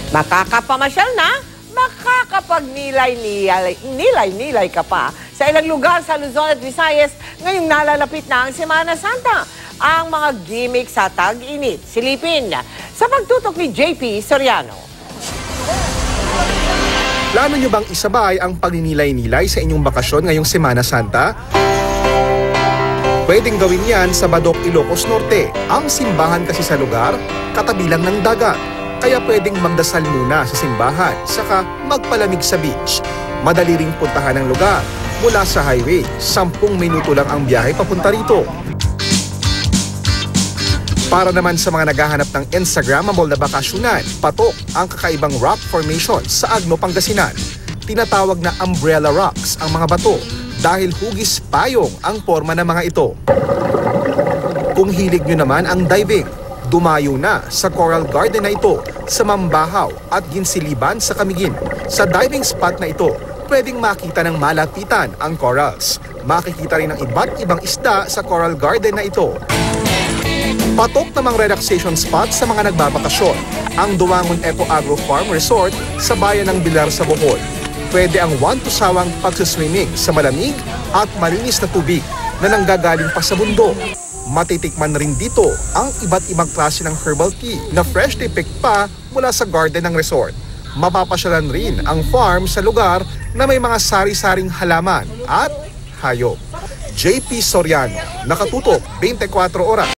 Makakapamasyal na, makakapagnilay-nilay ka pa sa ilang lugar sa Luzon at Visayas ngayong nalalapit na ang Semana Santa. Ang mga gimmick sa tag-init, silipin sa pagtutok ni JP Soriano. Plano nyo bang isabay ang pagninilay-nilay sa inyong bakasyon ngayong Semana Santa? Pwedeng gawin yan sa Badok, Ilocos Norte. Ang simbahan kasi sa lugar, katabi lang ng dagat. Kaya pwedeng magdasal muna sa simbahan, saka magpalamig sa beach. Madali ring puntahan ang lugar. Mula sa highway, 10 minuto lang ang biyahe papunta rito. Para naman sa mga naghahanap ng Instagrammable na bakasyonan, patok ang kakaibang rock formation sa Agno, Pangasinan. Tinatawag na umbrella rocks ang mga bato dahil hugis payong ang forma ng mga ito. Kung hilig nyo naman ang diving, dumayo na sa Coral Garden na ito sa Mambahaw at Ginsiliban sa Camiguin. Sa diving spot na ito, pwedeng makita ng malapitan ang corals. Makikita rin ang iba't ibang isda sa Coral Garden na ito. Patok namang relaxation spot sa mga nagbabakasyon, ang Duwangon Eco Agro Farm Resort sa bayan ng Bilar sa Bohol. Pwede ang one-to-sawang pagsiswimming sa malamig at malinis na tubig na nanggagaling pa sa bundok. Matitikman rin dito ang iba't ibang klase ng herbal tea na freshly picked pa mula sa garden ng resort. Mapapasyalan rin ang farm sa lugar na may mga sari-saring halaman at hayop. JP Soriano, nakatutok 24 oras.